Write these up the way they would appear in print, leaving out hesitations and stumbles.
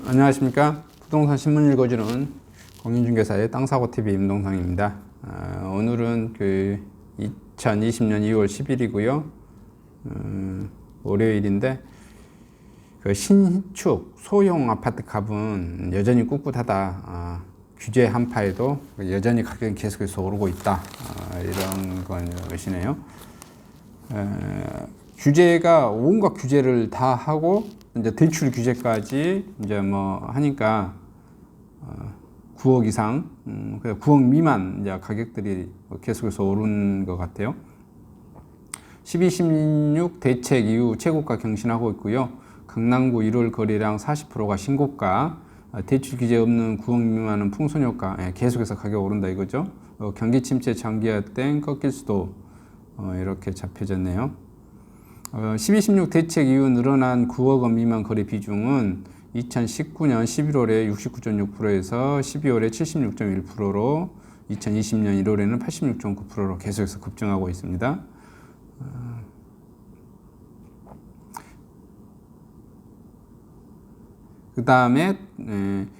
안녕하십니까. 부동산 신문 읽어주는 공인중개사의 땅사고TV 임동상입니다. 오늘은 2020년 2월 10일이고요. 월요일인데, 신축 소형 아파트 값은 여전히 꿋꿋하다. 규제 한파에도 여전히 가격이 계속해서 오르고 있다. 이런 것이네요. 규제가 온갖 규제를 다 하고 이제 대출 규제까지 이제 뭐 하니까 9억 이상, 9억 미만 이제 가격들이 계속해서 오른 것 같아요. 12, 16 대책 이후 최고가 경신하고 있고요. 강남구 1월 거래량 40%가 신고가, 대출 규제 없는 9억 미만은 풍선효과, 계속해서 가격 오른다 이거죠. 경기 침체 장기화된 꺾일 수도 이렇게 잡혀졌네요. 12, 16 대책 이후 늘어난 9억 원 미만 거래 비중은 2019년 11월에 69.6%에서 12월에 76.1%로 2020년 1월에는 86.9%로 계속해서 급증하고 있습니다. 그 다음에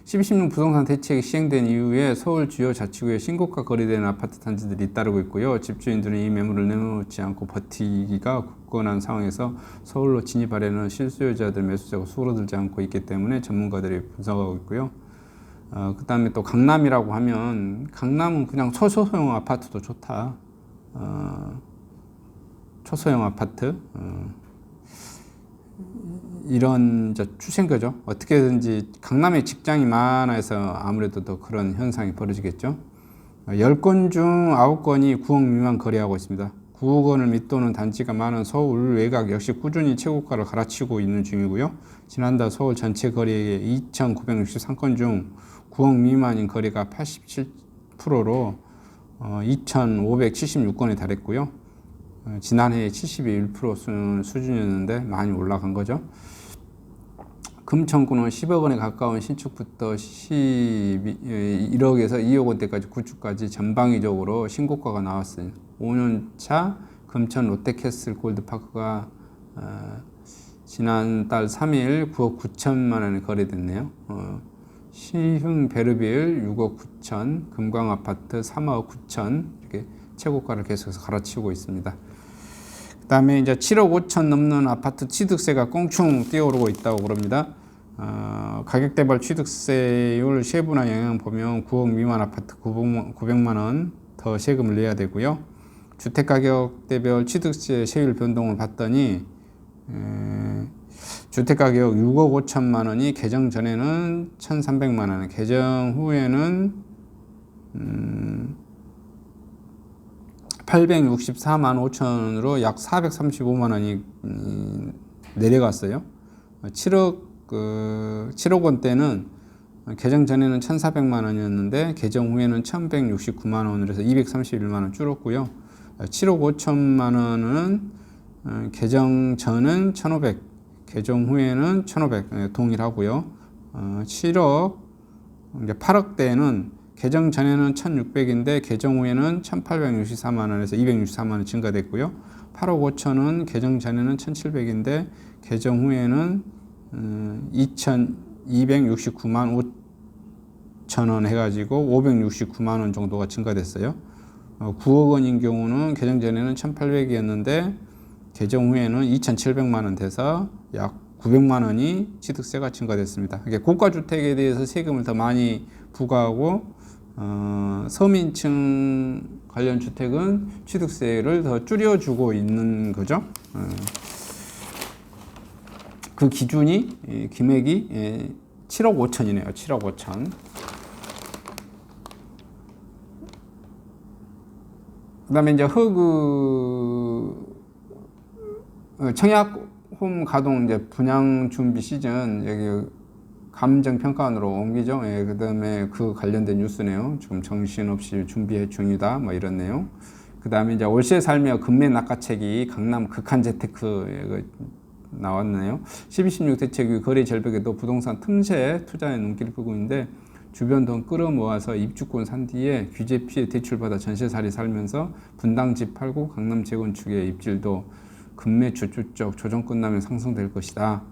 12, 16 부동산 대책이 시행된 이후에 서울 주요 자치구에 신고가 거래되는 아파트 단지들이 잇따르고 있고요. 집주인들은 이 매물을 내놓지 않고 버티기가 굳건한 상황에서 서울로 진입하려는 실수요자들, 매수자가 수그러들지 않고 있기 때문에 전문가들이 분석하고 있고요. 그 다음에 또 강남이라고 하면, 강남은 그냥 초소형 아파트도 좋다. 초소형 아파트. 이런 추세인 거죠. 어떻게든지 강남에 직장이 많아서 아무래도 더 그런 현상이 벌어지겠죠. 10건 중 9건이 9억 미만 거래하고 있습니다. 9억 원을 밑도는 단지가 많은 서울 외곽 역시 꾸준히 최고가를 갈아치우고 있는 중이고요. 지난달 서울 전체 거래액의 2,963건 중 9억 미만인 거래가 87%로 2,576건에 달했고요. 지난해에 71% 수준이었는데 많이 올라간 거죠. 금천구는 10억 원에 가까운 신축부터 1억에서 2억 원대까지 구축까지 전방위적으로 신고가가 나왔어요. 5년차 금천 롯데캐슬 골드파크가 지난달 3일 9억 9천만 원에 거래됐네요. 시흥 베르빌 6억 9천, 금광아파트 3억 9천 이렇게 최고가를 계속해서 갈아치우고 있습니다. 그 다음에 이제 7억 5천 넘는 아파트 취득세가 꽁충 뛰어오르고 있다고 그럽니다. 가격대별 취득세율 세분화 영향 보면 9억 미만 아파트 900만 원 더 세금을 내야 되고요. 주택가격대별 취득세 세율 변동을 봤더니 주택가격 6억 5천만 원이 개정 전에는 1,300만 원, 개정 후에는 864만 5천 원으로 약 435만 원이 내려갔어요. 7억 원대는 개정 전에는 1,400만 원이었는데 개정 후에는 1,169만 원으로 해서 231만 원 줄었고요. 7억 5천만 원은 개정 전은 1,500, 개정 후에는 1,500 동일하고요. 8억대는 개정 전에는 1,600인데 개정 후에는 1,864만 원에서 264만 원 증가됐고요. 8억 5천은 개정 전에는 1,700인데 개정 후에는 2,269만 5천 원 해가지고 569만 원 정도가 증가됐어요. 9억 원인 경우는 개정 전에는 1,800이었는데 개정 후에는 2,700만 원 돼서 약 900만 원이 취득세가 증가됐습니다. 고가주택에 대해서 세금을 더 많이 부과하고 서민층 관련 주택은 취득세를 더 줄여주고 있는 거죠. 그 기준이, 금액이 7억 5천이네요. 7억 5천. 그 다음에 이제 청약홈 가동 이제 분양 준비 시즌, 여기 감정평가원으로 옮기죠. 그 다음에 그 관련된 뉴스네요. 지금 정신없이 준비해 중이다. 뭐 이런 내용. 그 다음에 이제 월세 살며 금매 낚아채기 강남 극한 재테크 나왔네요. 12, 16 대책이 거래 절벽에도 부동산 틈새 투자에 눈길을 끄고 있는데 주변 돈 끌어모아서 입주권 산 뒤에 규제 피해 대출받아 전세살이 살면서 분당 집 팔고 강남 재건축의 입질도 금매 주축적 조정 끝나면 상승될 것이다.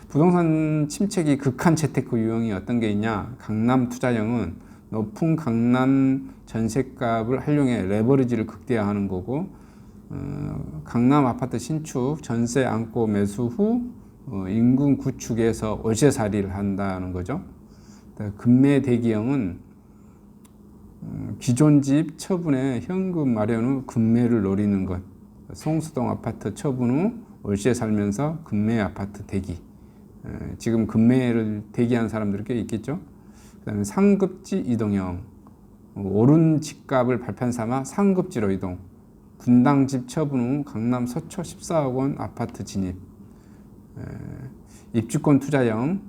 부동산 침체기 극한 재테크 유형이 어떤 게 있냐? 강남 투자형은 높은 강남 전셋값을 활용해 레버리지를 극대화하는 거고, 강남 아파트 신축 전세 안고 매수 후 인근 구축에서 월세살이를 한다는 거죠. 금매 대기형은 기존 집 처분에 현금 마련 후 금매를 노리는 것. 성수동 아파트 처분 후 월세 살면서 금매 아파트 대기. 지금 금매를 대기한 사람들이 꽤 있겠죠. 그다음에 상급지 이동형, 오른 집값을 발판 삼아 상급지로 이동. 분당집 처분 후 강남 서초 14억 원 아파트 진입. 입주권 투자형,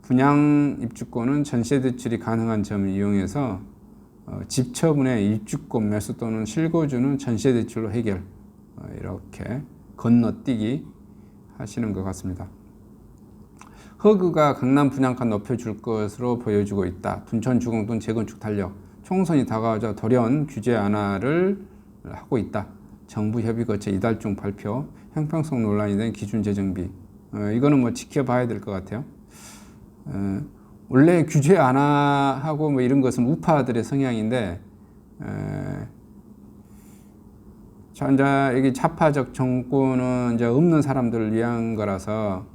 분양 입주권은 전세 대출이 가능한 점을 이용해서 집 처분에 입주권 매수 또는 실거주는 전세 대출로 해결. 이렇게 건너뛰기 하시는 것 같습니다. 허그가 강남 분양가 높여줄 것으로 보여지고 있다. 둔촌 주공 또는 재건축 탄력. 총선이 다가오자 돌연 규제 완화를 하고 있다. 정부 협의 거쳐 이달 중 발표. 형평성 논란이 된 기준 재정비. 이거는 뭐 지켜봐야 될 것 같아요. 원래 규제 완화하고 뭐 이런 것은 우파들의 성향인데, 자, 이제 여기 좌파적 정권은 이제 없는 사람들을 위한 거라서,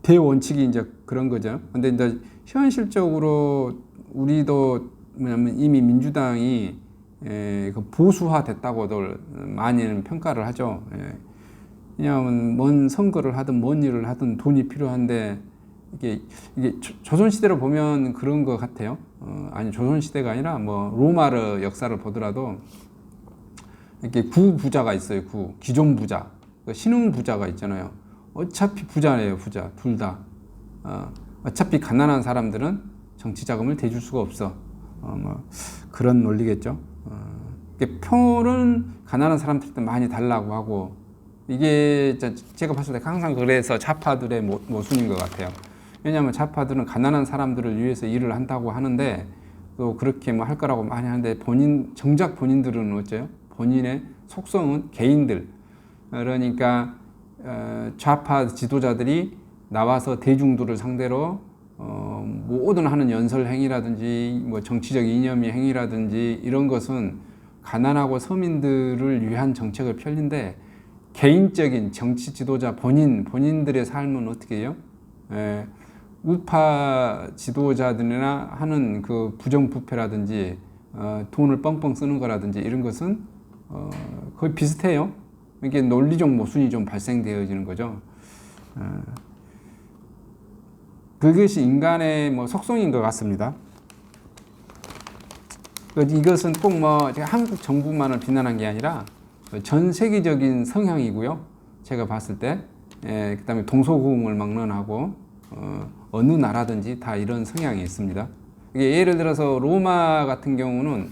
대원칙이 이제 그런 거죠. 근데 이제 현실적으로 우리도 뭐냐면 이미 민주당이 보수화 됐다고들 많이는 평가를 하죠. 왜냐하면 뭔 선거를 하든 뭔 일을 하든 돈이 필요한데 이게 조선시대로 보면 그런 것 같아요. 아니, 조선시대가 아니라 뭐 로마르 역사를 보더라도 이렇게 구부자가 있어요. 기존 부자, 신흥 부자가 있잖아요. 어차피 부자예요, 부자. 둘 다. 어차피 가난한 사람들은 정치 자금을 대줄 수가 없어. 뭐 그런 논리겠죠. 표는 가난한 사람들한테 많이 달라고 하고, 이게 제가 봤을 때 항상 그래서 좌파들의 모순인 것 같아요. 왜냐하면 좌파들은 가난한 사람들을 위해서 일을 한다고 하는데, 또 그렇게 뭐 할 거라고 많이 하는데, 정작 본인들은 어째요? 본인의 속성은 개인들. 그러니까 좌파 지도자들이 나와서 대중들을 상대로 모든 하는 연설 행위라든지 뭐 정치적 이념의 행위라든지 이런 것은 가난하고 서민들을 위한 정책을 펼는데, 개인적인 정치 지도자 본인들의 삶은 어떻게 해요? 우파 지도자들이나 하는 그 부정부패라든지 돈을 뻥뻥 쓰는 거라든지 이런 것은 거의 비슷해요. 이게 논리적 모순이 좀 발생되어지는 거죠. 그것이 인간의 뭐 속성인 것 같습니다. 이것은 꼭 뭐 한국 정부만을 비난한 게 아니라 전 세계적인 성향이고요. 제가 봤을 때, 그다음에 동서고금을 막론하고 어느 나라든지 다 이런 성향이 있습니다. 이게 예를 들어서 로마 같은 경우는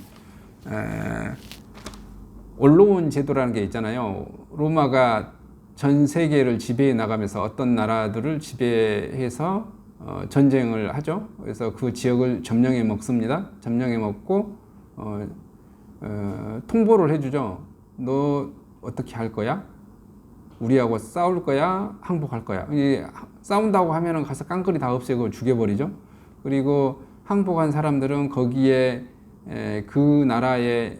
원로원 제도라는 게 있잖아요. 로마가 전 세계를 지배해 나가면서 어떤 나라들을 지배해서 전쟁을 하죠. 그래서 그 지역을 점령해 먹습니다. 점령해 먹고 통보를 해주죠. 너 어떻게 할 거야? 우리하고 싸울 거야? 항복할 거야? 싸운다고 하면은 가서 깡그리 다 없애고 죽여버리죠. 그리고 항복한 사람들은 거기에 그 나라의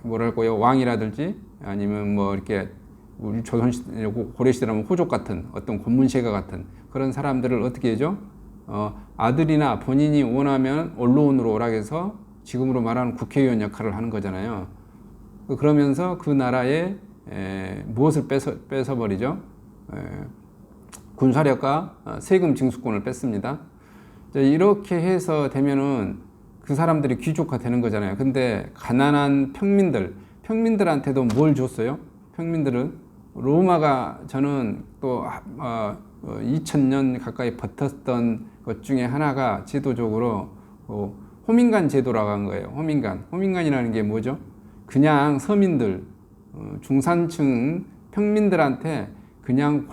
뭐랄까요, 왕이라든지 아니면 뭐 이렇게 우리 조선시대, 고려시대라면 호족 같은 어떤 고문세가 같은 그런 사람들을 어떻게 해죠? 아들이나 본인이 원하면 언론으로 오락해서 지금으로 말하는 국회의원 역할을 하는 거잖아요. 그러면서 그 나라에 무엇을 뺏어버리죠? 군사력과 세금 징수권을 뺏습니다. 이렇게 해서 되면은 그 사람들이 귀족화 되는 거잖아요. 근데 가난한 평민들한테도 뭘 줬어요? 평민들은 로마가 저는 또 2000년 가까이 버텼던 것 중에 하나가 제도적으로 호민간 제도라고 한 거예요. 호민간이라는 게 뭐죠? 그냥 서민들, 중산층 평민들한테 그냥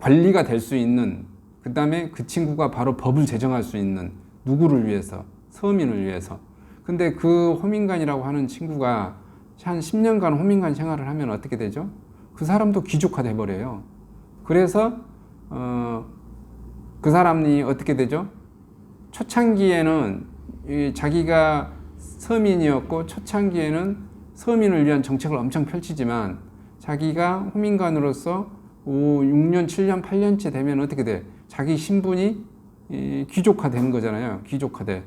관리가 될 수 있는, 그 다음에 그 친구가 바로 법을 제정할 수 있는, 누구를 위해서? 서민을 위해서. 근데 그 호민간이라고 하는 친구가 한 10년간 호민간 생활을 하면 어떻게 되죠? 그 사람도 귀족화돼 버려요. 그래서 그 사람이 어떻게 되죠? 초창기에는 자기가 서민이었고 초창기에는 서민을 위한 정책을 엄청 펼치지만 자기가 호민관으로서 6년, 7년, 8년째 되면 어떻게 돼? 자기 신분이 귀족화되는 거잖아요. 귀족화돼.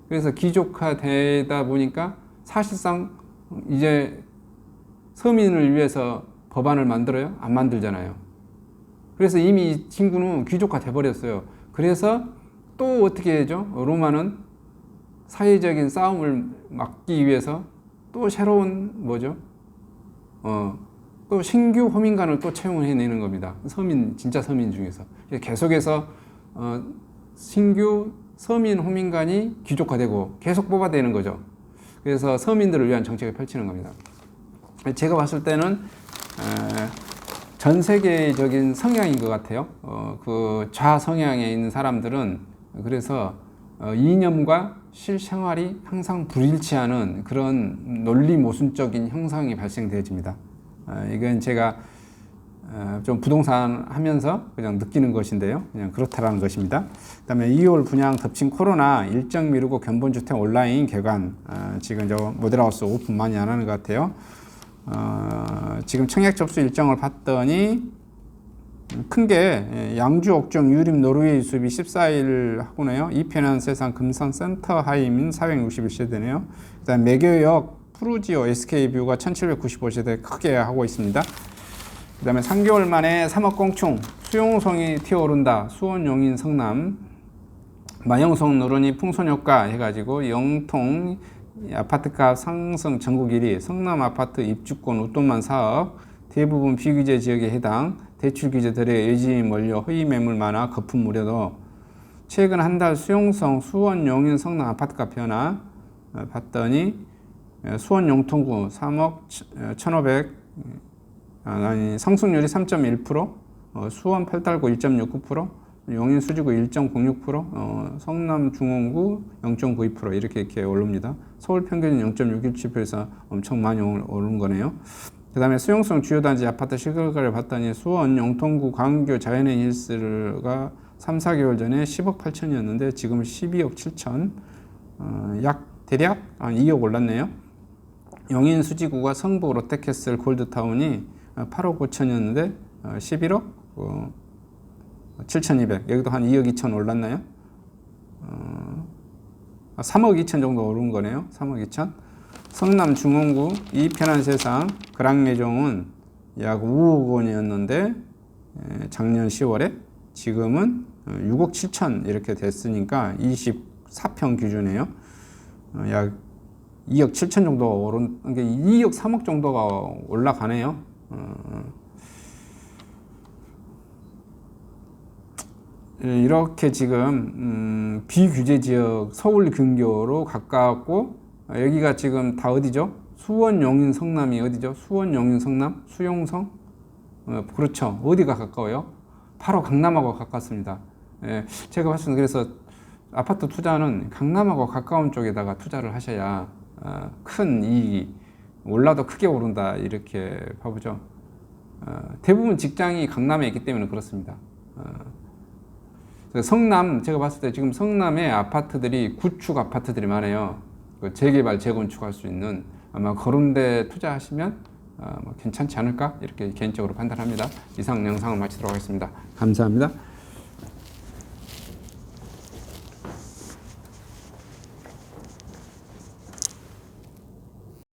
그래서 귀족화되다 보니까 사실상 이제 서민을 위해서 법안을 만들어요? 안 만들잖아요. 그래서 이미 이 친구는 귀족화돼 버렸어요. 그래서 또 어떻게 해야죠? 로마는 사회적인 싸움을 막기 위해서 또 새로운 뭐죠? 또 신규 호민관을 또 채용해내는 겁니다. 서민, 진짜 서민 중에서. 계속해서 신규 서민 호민관이 귀족화되고 계속 뽑아내는 거죠. 그래서 서민들을 위한 정책을 펼치는 겁니다. 제가 봤을 때는 전 세계적인 성향인 것 같아요. 그 좌성향에 있는 사람들은 그래서 이념과 실생활이 항상 불일치하는 그런 논리 모순적인 형상이 발생되어집니다. 이건 제가 좀 부동산 하면서 그냥 느끼는 것인데요. 그냥 그렇다라는 것입니다. 그 다음에 2월 분양 덮친 코로나 일정 미루고 견본주택 온라인 개관. 지금 저 모델하우스 오픈 많이 안 하는 것 같아요. 지금 청약 접수 일정을 봤더니 큰 게 양주 옥정 유림 노르웨이 수비 14일 하고네요. 이편한 세상 금산 센터 하이민 461세대네요. 그 다음 매교역 푸르지오 SK뷰가 1795세대 크게 하고 있습니다. 그 다음에 3개월 만에 3억 공충 수용성이 튀어오른다. 수원 용인 성남 마영성 노른이 풍선효과 해가지고 영통 아파트값 상승 전국 1위 성남 아파트 입주권 웃돈만 사업 대부분 비규제 지역에 해당 대출 규제들의 의지 몰려 허위 매물 많아 거품 무려도 최근 한 달 수용성 수원 용인 성남 아파트값 변화 봤더니 수원 용통구 3억 1,500 상승률이 3.1%, 수원 팔달구 1.69%, 용인 수지구 1.06%, 성남 중원구 0.92% 이렇게 오릅니다. 서울 평균은 0.617%에서 엄청 많이 오른 거네요. 그 다음에 수용성 주요 단지 아파트 시가를 봤더니 수원 영통구 광교 자연의 힐스가 3, 4개월 전에 10억 8천이었는데 지금 12억 7천, 대략 2억 올랐네요. 용인 수지구가 성북 롯데캐슬 골드타운이 8억 5천이었는데 11억 7,200, 여기도 한 2억 2천 올랐나요? 3억 2천 정도 오른 거네요. 3억 2천. 성남 중원구 이편한 세상 그랑매종은 약 5억 원이었는데 작년 10월에 지금은 6억 7천 이렇게 됐으니까 24평 기준이에요. 약 2억 7천 정도 오른, 그러니까 2억 3억 정도가 올라가네요. 이렇게 지금 비규제 지역 서울 근교로 가깝고 여기가 지금 다 어디죠? 수원 용인 성남이 어디죠? 수원 용인 성남 수용성 그렇죠. 어디가 가까워요? 바로 강남하고 가깝습니다. 제가 봤을 때 그래서 아파트 투자는 강남하고 가까운 쪽에다가 투자를 하셔야 큰 이익이 올라도 크게 오른다 이렇게 봐보죠. 대부분 직장이 강남에 있기 때문에 그렇습니다. 성남 제가 봤을 때 지금 성남에 아파트들이 구축 아파트들이 많아요. 재개발 재건축할 수 있는 아마 그런 데 투자하시면 괜찮지 않을까 이렇게 개인적으로 판단합니다. 이상 영상을 마치도록 하겠습니다. 감사합니다.